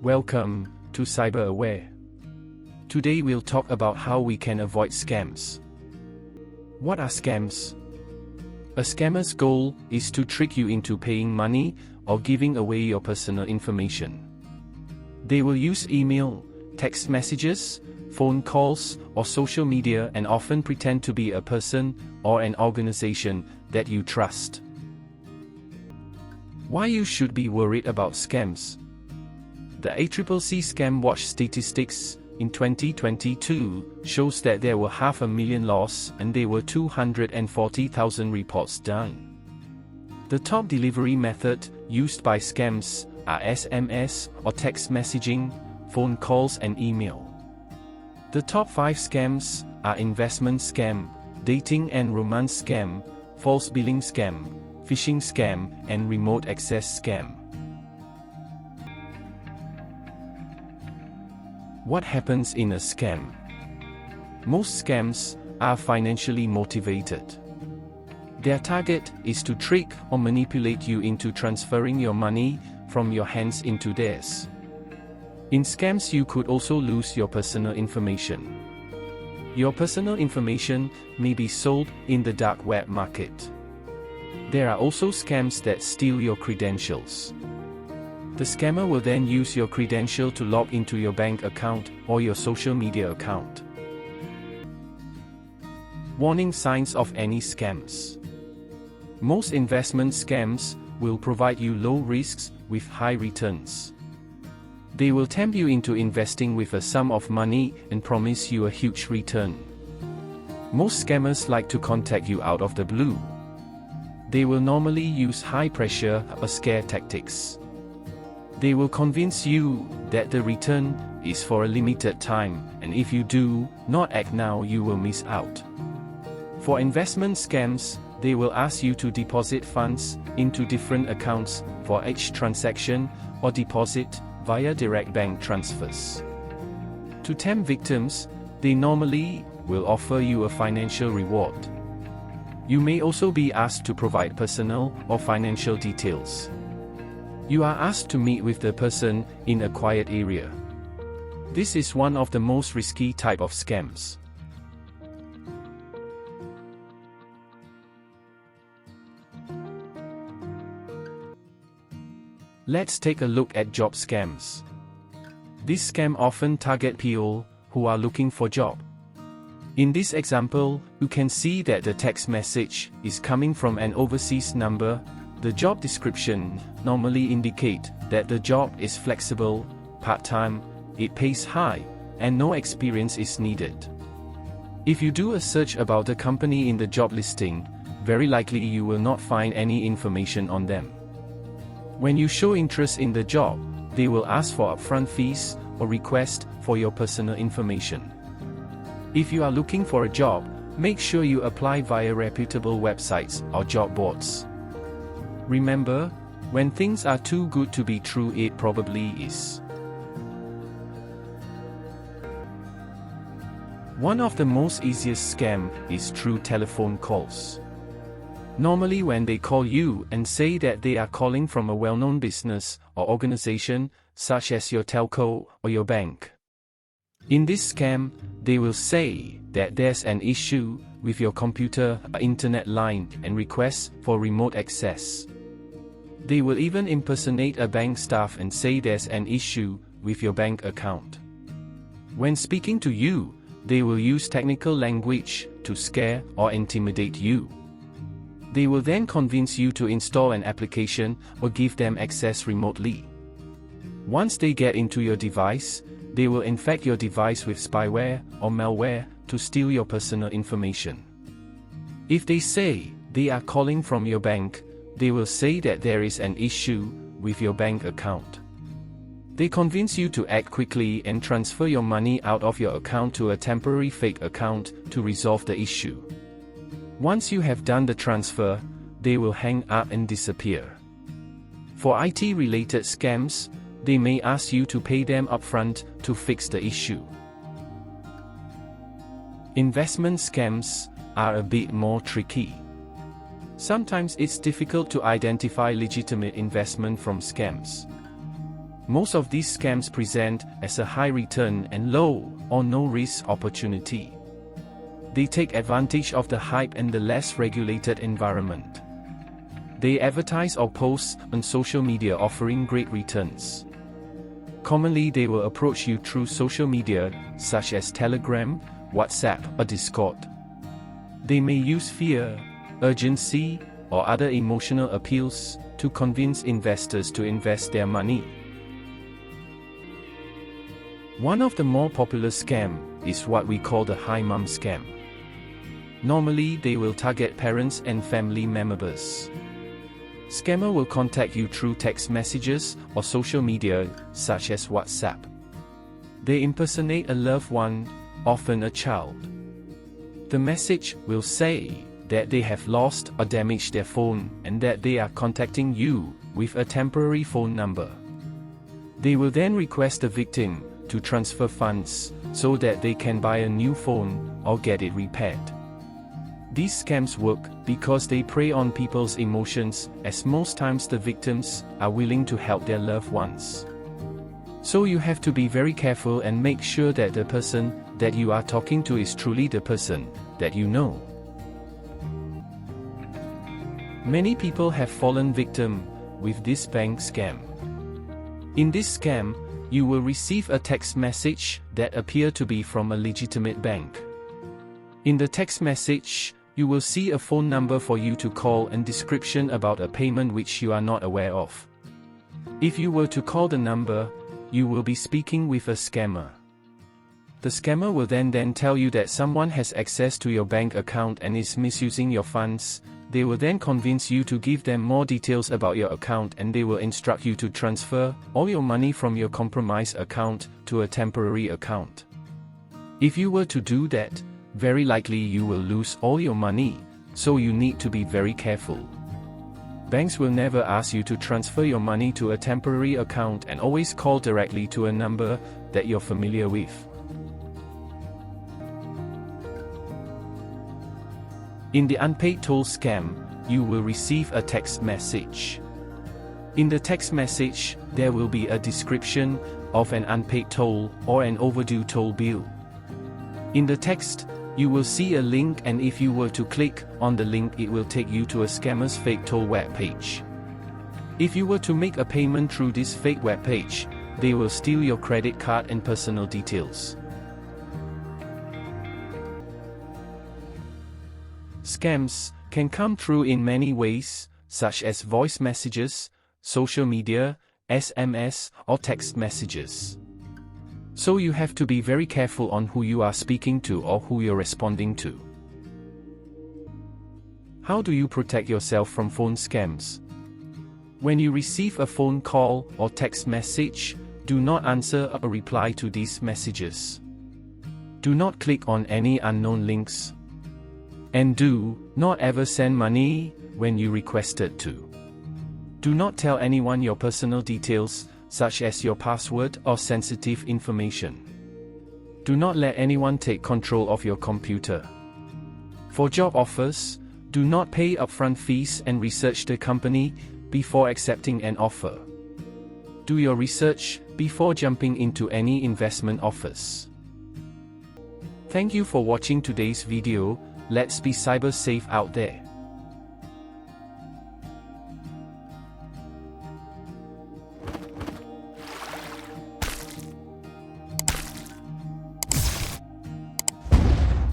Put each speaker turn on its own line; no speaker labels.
Welcome to Cyber Aware. Today we'll talk about how we can avoid scams. What are scams? A scammer's goal is to trick you into paying money or giving away your personal information. They will use email, text messages, phone calls, or social media and often pretend to be a person or an organization that you trust. Why you should be worried about scams? The ACCC Scam Watch statistics in 2022 shows that there were 500,000 loss and there were 240,000 reports done. The top delivery method used by scams are SMS or text messaging, phone calls and email. The top 5 scams are investment scam, dating and romance scam, false billing scam, phishing scam, and remote access scam. What happens in a scam? Most scams are financially motivated. Their target is to trick or manipulate you into transferring your money from your hands into theirs. In scams, you could also lose your personal information. Your personal information may be sold in the dark web market. There are also scams that steal your credentials. The scammer will then use your credential to log into your bank account or your social media account. Warning signs of any scams. Most investment scams will provide you low risks with high returns. They will tempt you into investing with a sum of money and promise you a huge return. Most scammers like to contact you out of the blue. They will normally use high pressure or scare tactics. They will convince you that the return is for a limited time, and if you do not act now, you will miss out. For investment scams, they will ask you to deposit funds into different accounts for each transaction or deposit via direct bank transfers. To tempt victims, they normally will offer you a financial reward. You may also be asked to provide personal or financial details. You are asked to meet with the person in a quiet area. This is one of the most risky type of scams. Let's take a look at job scams. This scam often target people who are looking for job. In this example, you can see that the text message is coming from an overseas number. The job description normally indicate that the job is flexible, part-time, it pays high, and no experience is needed. If you do a search about the company in the job listing, very likely you will not find any information on them. When you show interest in the job, they will ask for upfront fees or request for your personal information. If you are looking for a job, make sure you apply via reputable websites or job boards. Remember, when things are too good to be true, it probably is. One of the most easiest scam is through telephone calls. Normally when they call you and say that they are calling from a well-known business or organization, such as your telco or your bank. In this scam, they will say that there's an issue with your computer or internet line and request for remote access. They will even impersonate a bank staff and say there's an issue with your bank account. When speaking to you, they will use technical language to scare or intimidate you. They will then convince you to install an application or give them access remotely. Once they get into your device, they will infect your device with spyware or malware to steal your personal information. If they say they are calling from your bank, they will say that there is an issue with your bank account. They convince you to act quickly and transfer your money out of your account to a temporary fake account to resolve the issue. Once you have done the transfer, they will hang up and disappear. For IT-related scams, they may ask you to pay them upfront to fix the issue. Investment scams are a bit more tricky. Sometimes it's difficult to identify legitimate investment from scams. Most of these scams present as a high return and low or no risk opportunity. They take advantage of the hype and the less regulated environment. They advertise or post on social media offering great returns. Commonly, they will approach you through social media, such as Telegram, WhatsApp, or Discord. They may use fear, urgency, or other emotional appeals to convince investors to invest their money. One of the more popular scams is what we call the hi mom scam. Normally, they will target parents and family members. Scammer will contact you through text messages or social media, such as WhatsApp. They impersonate a loved one, often a child. The message will say that they have lost or damaged their phone and that they are contacting you with a temporary phone number. They will then request the victim to transfer funds so that they can buy a new phone or get it repaired. These scams work because they prey on people's emotions, as most times the victims are willing to help their loved ones. So you have to be very careful and make sure that the person that you are talking to is truly the person that you know. Many people have fallen victim with this bank scam. In this scam, you will receive a text message that appears to be from a legitimate bank. In the text message, you will see a phone number for you to call and description about a payment which you are not aware of. If you were to call the number, you will be speaking with a scammer. The scammer will then tell you that someone has access to your bank account and is misusing your funds. They will then convince you to give them more details about your account, and they will instruct you to transfer all your money from your compromised account to a temporary account. If you were to do that, very likely you will lose all your money, so you need to be very careful. Banks will never ask you to transfer your money to a temporary account, and always call directly to a number that you're familiar with. In the unpaid toll scam, you will receive a text message. In the text message, there will be a description of an unpaid toll or an overdue toll bill. In the text, you will see a link, and if you were to click on the link, it will take you to a scammer's fake toll web page. If you were to make a payment through this fake web page, they will steal your credit card and personal details. Scams can come through in many ways, such as voice messages, social media, SMS, or text messages. So you have to be very careful on who you are speaking to or who you're responding to. How do you protect yourself from phone scams? When you receive a phone call or text message, do not answer or reply to these messages. Do not click on any unknown links. And do not ever send money when you requested to. Do not tell anyone your personal details, such as your password or sensitive information. Do not let anyone take control of your computer. For job offers, do not pay upfront fees and research the company before accepting an offer. Do your research before jumping into any investment offers. Thank you for watching today's video. Let's be cyber safe out there.